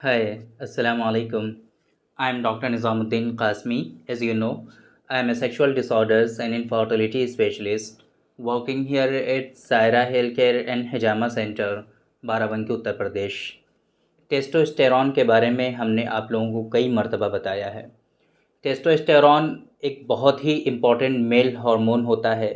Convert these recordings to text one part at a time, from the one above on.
Hi, Assalamu alaikum. I'm Dr. Nizamuddin Qasmi. As you know, I am a sexual disorders and infertility specialist working here at Saira Healthcare and Hijama Center, Barabanki Uttar Pradesh. Testosterone के बारे में हमने आप लोगों को कई मर्तबा बताया है। टेस्टोस्टेरॉन एक बहुत ही इम्पॉर्टेंट मेल हार्मोन होता है।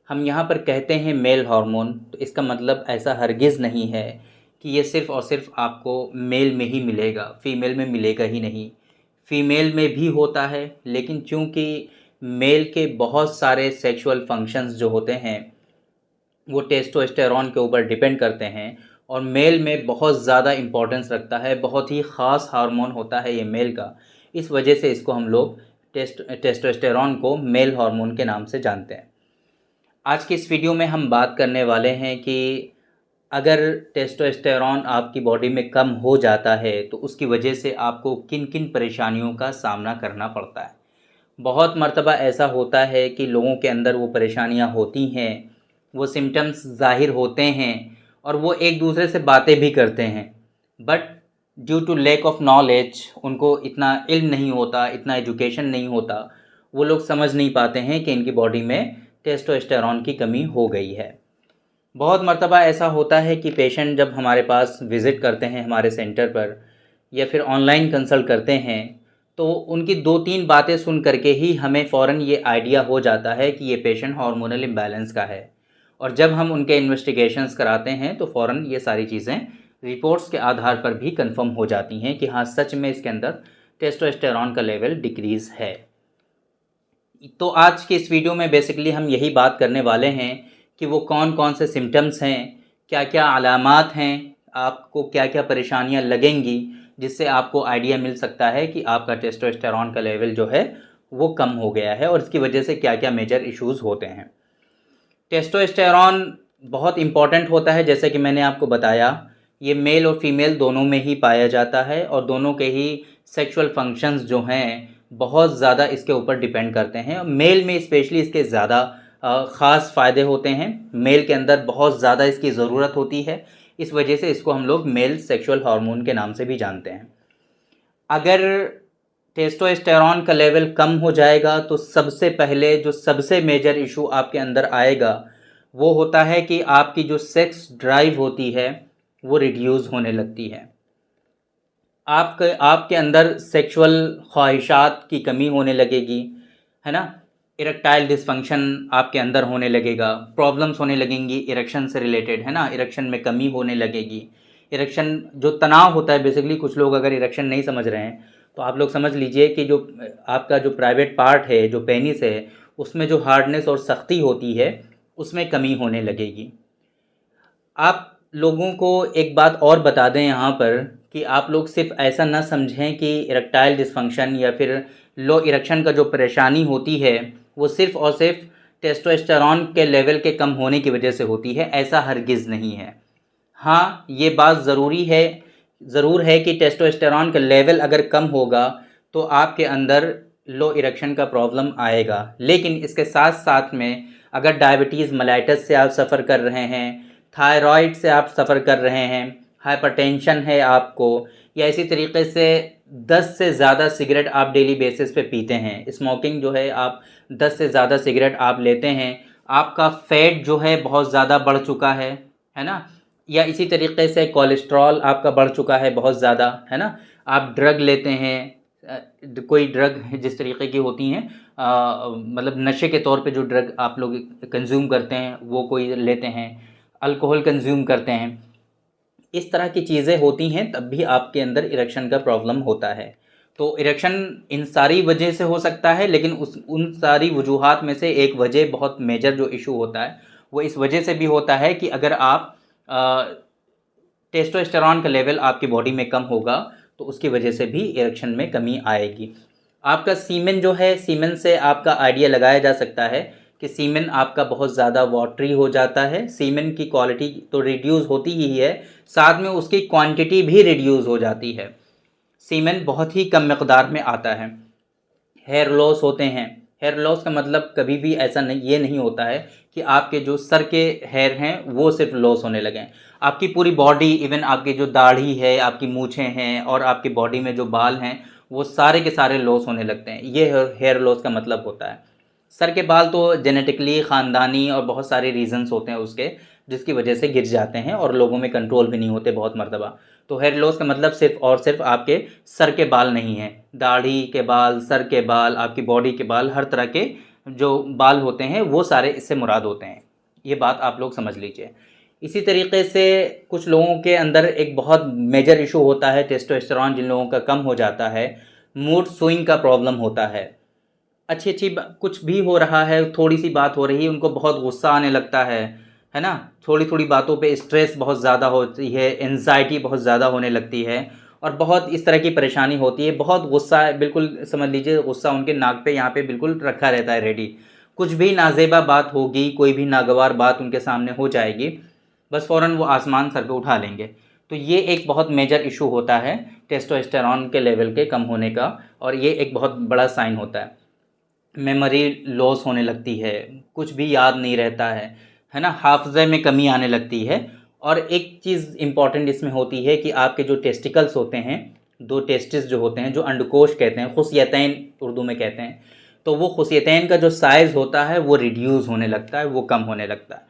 हम यहाँ पर कहते हैं मेल हार्मोन, तो इसका मतलब ऐसा हरगिज़ नहीं है कि ये सिर्फ़ और सिर्फ आपको मेल में ही मिलेगा, फ़ीमेल में मिलेगा ही नहीं। फ़ीमेल में भी होता है, लेकिन चूँकि मेल के बहुत सारे सेक्सुअल फंक्शंस जो होते हैं वो टेस्टोस्टेरॉन के ऊपर डिपेंड करते हैं और मेल में बहुत ज़्यादा इम्पोर्टेंस रखता है, बहुत ही ख़ास हार्मोन होता है ये मेल का। इस वजह से इसको हम लोग टेस्टोस्टेरॉन को मेल हार्मोन के नाम से जानते हैं। आज की इस वीडियो में हम बात करने वाले हैं कि अगर टेस्टोस्टेरॉन आपकी बॉडी में कम हो जाता है तो उसकी वजह से आपको किन किन परेशानियों का सामना करना पड़ता है। बहुत मर्तबा ऐसा होता है कि लोगों के अंदर वो परेशानियां होती हैं, वो सिम्टम्स ज़ाहिर होते हैं और वो एक दूसरे से बातें भी करते हैं, but due to lack of knowledge उनको इतना इल्म नहीं होता, इतना एजुकेशन नहीं होता, वो लोग समझ नहीं पाते हैं कि इनकी बॉडी में टेस्टोस्टेरॉन की कमी हो गई है। बहुत मर्तबा ऐसा होता है कि पेशेंट जब हमारे पास विज़िट करते हैं हमारे सेंटर पर या फिर ऑनलाइन कंसल्ट करते हैं, तो उनकी 2-3 बातें सुन करके ही हमें फ़ौरन ये आइडिया हो जाता है कि ये पेशेंट हार्मोनल इम्बैलेंस का है। और जब हम उनके इन्वेस्टिगेशंस कराते हैं तो फ़ौरन ये सारी चीज़ें रिपोर्ट्स के आधार पर भी कंफर्म हो जाती हैं कि हाँ, सच में इसके अंदर टेस्टोस्टेरॉन का लेवल डिक्रीज़ है। तो आज की इस वीडियो में बेसिकली हम यही बात करने वाले हैं कि वो कौन कौन से सिम्टम्स हैं, क्या क्या अलामात हैं, आपको क्या क्या परेशानियां लगेंगी, जिससे आपको आइडिया मिल सकता है कि आपका टेस्टोस्टेरॉन का लेवल जो है वो कम हो गया है और इसकी वजह से क्या क्या मेजर इश्यूज़ होते हैं। टेस्टोस्टेरॉन बहुत इम्पॉर्टेंट होता है, जैसे कि मैंने आपको बताया, ये मेल और फीमेल दोनों में ही पाया जाता है और दोनों के ही सेक्सुअल फंक्शंस जो हैं बहुत ज़्यादा इसके ऊपर डिपेंड करते हैं। मेल में स्पेशली इसके ज़्यादा ख़ास फ़ायदे होते हैं, मेल के अंदर बहुत ज़्यादा इसकी ज़रूरत होती है, इस वजह से इसको हम लोग मेल सेक्सुअल हार्मोन के नाम से भी जानते हैं। अगर टेस्टोस्टेरॉन का लेवल कम हो जाएगा तो सबसे पहले जो सबसे मेजर इशू आपके अंदर आएगा वो होता है कि आपकी जो सेक्स ड्राइव होती है वो रिड्यूस होने लगती है। आपके अंदर सेक्सुअल ख्वाहिशात की कमी होने लगेगी, है ना। इरेक्टाइल डिसफंक्शन आपके अंदर होने लगेगा, प्रॉब्लम्स होने लगेंगी इरेक्शन से रिलेटेड, है ना, इरेक्शन में कमी होने लगेगी। इरेक्शन जो तनाव होता है, बेसिकली कुछ लोग अगर इरेक्शन नहीं समझ रहे हैं तो आप लोग समझ लीजिए कि जो आपका जो प्राइवेट पार्ट है, जो पेनिस है, उसमें जो हार्डनेस और सख्ती होती है उसमें कमी होने लगेगी। आप लोगों को एक बात और बता दें यहाँ पर कि आप लोग सिर्फ ऐसा ना समझें कि इरेक्टाइल डिसफंक्शन या फिर लो इरेक्शन का जो परेशानी होती है वो सिर्फ़ और सिर्फ टेस्टोस्टेरॉन के लेवल के कम होने की वजह से होती है, ऐसा हरगिज़ नहीं है। हाँ, ये बात ज़रूर है कि टेस्टोस्टेरॉन का लेवल अगर कम होगा तो आपके अंदर लो इरेक्शन का प्रॉब्लम आएगा, लेकिन इसके साथ साथ में अगर डायबिटीज़ मेलाइटस से आप सफ़र कर रहे हैं, थायराइड से आप सफ़र कर रहे हैं, हाइपरटेंशन है आपको, या इसी तरीके से 10 से ज़्यादा सिगरेट आप डेली बेसिस पे पीते हैं, स्मोकिंग जो है, आप 10 से ज़्यादा सिगरेट आप लेते हैं, आपका फ़ैट जो है बहुत ज़्यादा बढ़ चुका है ना, या इसी तरीके से कोलेस्ट्रॉल आपका बढ़ चुका है बहुत ज़्यादा, है ना, आप ड्रग लेते हैं, कोई ड्रग जिस तरीके की होती हैं, मतलब नशे के तौर पे जो ड्रग आप लोग कंज्यूम करते हैं वो कोई लेते हैं, अल्कोहल कंज्यूम करते हैं, इस तरह की चीज़ें होती हैं, तब भी आपके अंदर इरेक्शन का प्रॉब्लम होता है। तो इरेक्शन इन सारी वजह से हो सकता है, लेकिन उन सारी वजूहात में से एक वजह, बहुत मेजर जो इशू होता है वो इस वजह से भी होता है कि अगर आप टेस्टोस्टेरॉन का लेवल आपकी बॉडी में कम होगा तो उसकी वजह से भी इरेक्शन में कमी आएगी। आपका सीमेन जो है, सीमेन से आपका आइडिया लगाया जा सकता है कि सीमेन आपका बहुत ज़्यादा वाटरी हो जाता है। सीमेन की क्वालिटी तो रिड्यूस होती ही है, साथ में उसकी क्वांटिटी भी रिड्यूस हो जाती है। सीमेन बहुत ही कम मकदार में आता है। हेयर लॉस होते हैं, हेयर लॉस का मतलब कभी भी ऐसा नहीं, ये नहीं होता है कि आपके जो सर के हेयर हैं वो सिर्फ लॉस होने लगें। आपकी पूरी बॉडी, इवन आपकी जो दाढ़ी है, आपकी मूछें हैं और आपकी बॉडी में जो बाल हैं वो सारे के सारे लॉस होने लगते हैं। ये हेयर लॉस का मतलब होता है। सर के बाल तो जेनेटिकली, ख़ानदानी और बहुत सारे रीजंस होते हैं उसके, जिसकी वजह से गिर जाते हैं और लोगों में कंट्रोल भी नहीं होते बहुत मर्तबा। तो हेयर लॉस का मतलब सिर्फ और सिर्फ आपके सर के बाल नहीं हैं, दाढ़ी के बाल, सर के बाल, आपकी बॉडी के बाल, हर तरह के जो बाल होते हैं वो सारे इससे मुराद होते हैं। ये बात आप लोग समझ लीजिए। इसी तरीके से कुछ लोगों के अंदर एक बहुत मेजर इशू होता है टेस्टोस्टेरोन, जिन लोगों का कम हो जाता है, मूड स्विंग का प्रॉब्लम होता है। अच्छी अच्छी कुछ भी हो रहा है, थोड़ी सी बात हो रही है, उनको बहुत गुस्सा आने लगता है ना। थोड़ी थोड़ी बातों पे स्ट्रेस बहुत ज़्यादा होती है, एंजाइटी बहुत ज़्यादा होने लगती है और बहुत इस तरह की परेशानी होती है। बहुत गुस्सा, बिल्कुल समझ लीजिए गुस्सा उनके नाक पे यहाँ पे बिल्कुल रखा रहता है रेडी। कुछ भी नाजेबा बात होगी, कोई भी नागवार बात उनके सामने हो जाएगी, बस फ़ौरन वो आसमान सर पे उठा लेंगे। तो ये एक बहुत मेजर इशू होता है टेस्टोस्टेरोन के लेवल के कम होने का, और ये एक बहुत बड़ा साइन होता है। मेमोरी लॉस होने लगती है, कुछ भी याद नहीं रहता है ना, हाफ़ज़े में कमी आने लगती है। और एक चीज़ इम्पॉर्टेंट इसमें होती है कि आपके जो टेस्टिकल्स होते हैं, 2 टेस्टिस जो होते हैं, जो अंडकोश कहते हैं, खुसियतैन उर्दू में कहते हैं, तो वो खुसियतैन का जो साइज़ होता है वो रिड्यूस होने लगता है, वो कम होने लगता है।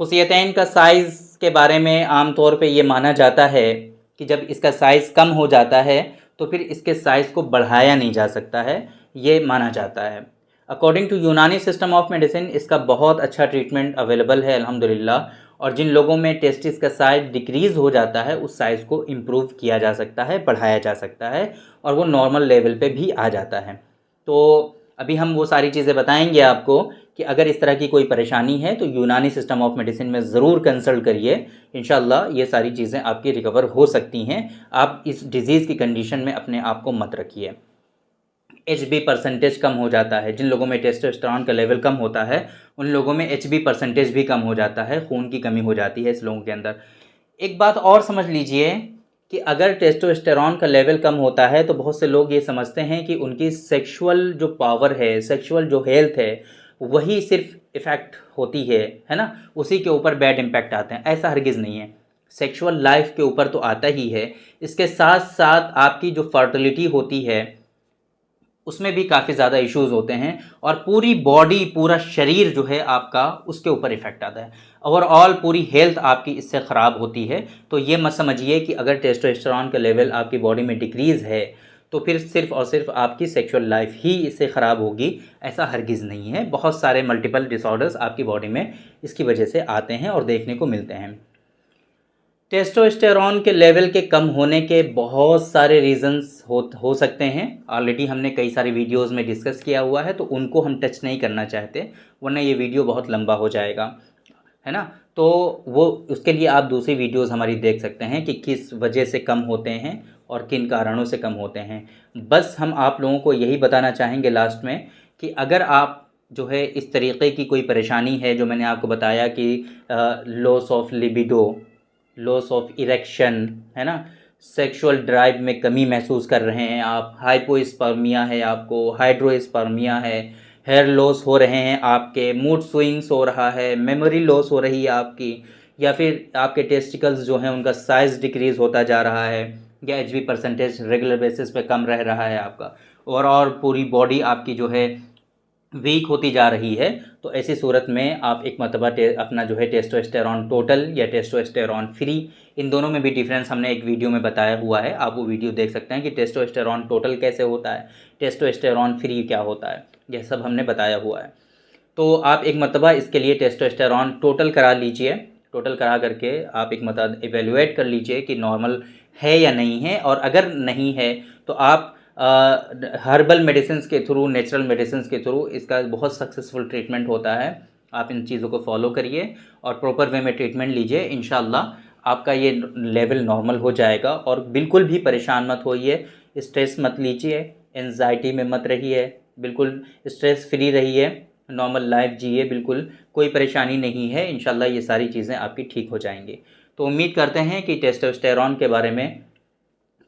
खुसियतैन का साइज़ के बारे में आम तौर पे ये माना जाता है कि जब इसका साइज़ कम हो जाता है तो फिर इसके साइज़ को बढ़ाया नहीं जा सकता है, ये माना जाता है। अकॉर्डिंग टू यूनानी सिस्टम ऑफ मेडिसिन इसका बहुत अच्छा ट्रीटमेंट अवेलेबल है अल्हम्दुलिल्लाह। और जिन लोगों में टेस्टिस का साइज़ डिक्रीज़ हो जाता है, उस साइज़ को इम्प्रूव किया जा सकता है, बढ़ाया जा सकता है और वो नॉर्मल लेवल पे भी आ जाता है। तो अभी हम वो सारी चीज़ें बताएंगे आपको कि अगर इस तरह की कोई परेशानी है तो यूनानी सिस्टम ऑफ मेडिसिन में ज़रूर कंसल्ट करिए। इंशाल्लाह ये सारी चीज़ें आपकी रिकवर हो सकती हैं। आप इस डिज़ीज़ की कंडीशन में अपने आप को मत रखिए। एचबी परसेंटेज कम हो जाता है, जिन लोगों में टेस्टोस्टेरोन का लेवल कम होता है उन लोगों में एचबी परसेंटेज भी कम हो जाता है, खून की कमी हो जाती है इस लोगों के अंदर। एक बात और समझ लीजिए कि अगर टेस्टोस्टेरोन का लेवल कम होता है तो बहुत से लोग ये समझते हैं कि उनकी सेक्सुअल जो पावर है, सेक्सुअल जो हेल्थ है, वही सिर्फ इफ़ेक्ट होती है ना, उसी के ऊपर बैड इम्पैक्ट आते हैं। ऐसा हरगिज़ नहीं है। सेक्सुअल लाइफ के ऊपर तो आता ही है, इसके साथ साथ आपकी जो फर्टिलिटी होती है उसमें भी काफ़ी ज़्यादा इश्यूज़ होते हैं और पूरी बॉडी, पूरा शरीर जो है आपका, उसके ऊपर इफ़ेक्ट आता है। ओवरऑल पूरी हेल्थ आपकी इससे ख़राब होती है। तो ये मत समझिए कि अगर टेस्टोस्टेरोन का लेवल आपकी बॉडी में डिक्रीज़ है तो फिर सिर्फ़ और सिर्फ आपकी सेक्सुअल लाइफ ही इससे ख़राब होगी, ऐसा हरगिज़ नहीं है। बहुत सारे मल्टीपल डिसऑर्डर्स आपकी बॉडी में इसकी वजह से आते हैं और देखने को मिलते हैं। टेस्टोस्टेरोन के लेवल के कम होने के बहुत सारे रीज़न्स हो सकते हैं। ऑलरेडी हमने कई सारी वीडियोस में डिस्कस किया हुआ है, तो उनको हम टच नहीं करना चाहते, वरना ये वीडियो बहुत लंबा हो जाएगा, है ना। तो वो उसके लिए आप दूसरी वीडियोस हमारी देख सकते हैं कि किस वजह से कम होते हैं और किन कारणों से कम होते हैं। बस हम आप लोगों को यही बताना चाहेंगे लास्ट में कि अगर आप जो है इस तरीके की कोई परेशानी है, जो मैंने आपको बताया कि loss of libido, loss of erection, है ना, सेक्सुअल ड्राइव में कमी महसूस कर रहे हैं आप, हाइपोस्पर्मिया है आपको, हाइड्रोस्पर्मिया है, हेयर लॉस हो रहे हैं आपके, मूड स्विंग्स हो रहा है, मेमोरी लॉस हो रही है आपकी, या फिर आपके टेस्टिकल्स जो हैं उनका साइज़ डिक्रीज़ होता जा रहा है, या एचबी परसेंटेज रेगुलर बेसिस पे कम रह रहा है आपका, और पूरी बॉडी आपकी जो है वीक होती जा रही है, तो ऐसी सूरत में आप एक मरतबा अपना जो है टेस्टोस्टेरोन टोटल या टेस्टोस्टेरोन फ्री, इन दोनों में भी डिफरेंस हमने एक वीडियो में बताया हुआ है, आप वो वीडियो देख सकते हैं कि टेस्टोस्टेरोन टोटल कैसे होता है, टेस्टोस्टेरोन फ्री क्या होता है, यह सब हमने बताया हुआ है। तो आप एक मरतबा इसके लिए टेस्टोस्टेरोन टोटल करा लीजिए। टोटल करा करके आप एक मरतबा एवेलुएट कर लीजिए कि नॉर्मल है या नहीं है, और अगर नहीं है तो आप हर्बल मेडिसिन्स के थ्रू, नेचुरल मेडिसिन्स के थ्रू इसका बहुत सक्सेसफुल ट्रीटमेंट होता है। आप इन चीज़ों को फॉलो करिए और प्रॉपर वे में ट्रीटमेंट लीजिए, इंशाल्लाह आपका ये लेवल नॉर्मल हो जाएगा। और बिल्कुल भी परेशान मत होइए, स्ट्रेस मत लीजिए, एंजाइटी में मत रहिए, बिल्कुल स्ट्रेस फ्री रहिए, नॉर्मल लाइफ जिए, बिल्कुल कोई परेशानी नहीं है। इंशाल्लाह ये सारी चीज़ें आपकी ठीक हो जाएंगी। तो उम्मीद करते हैं कि टेस्टोस्टेरोन के बारे में,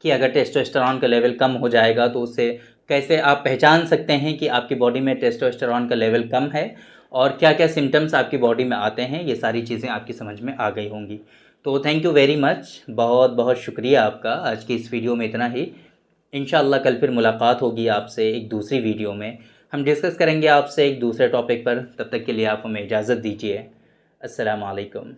कि अगर टेस्टोस्टेरोन का लेवल कम हो जाएगा तो उससे कैसे आप पहचान सकते हैं कि आपकी बॉडी में टेस्टोस्टेरॉन का लेवल कम है और क्या क्या सिम्टम्स आपकी बॉडी में आते हैं, ये सारी चीज़ें आपकी समझ में आ गई होंगी। तो थैंक यू वेरी मच, बहुत बहुत शुक्रिया आपका। आज की इस वीडियो में इतना ही। इंशाअल्लाह कल फिर मुलाकात होगी आपसे एक दूसरी वीडियो में। हम डिस्कस करेंगे आपसे एक दूसरे टॉपिक पर। तब तक के लिए आप हमें इजाज़त दीजिए। अस्सलाम वालेकुम।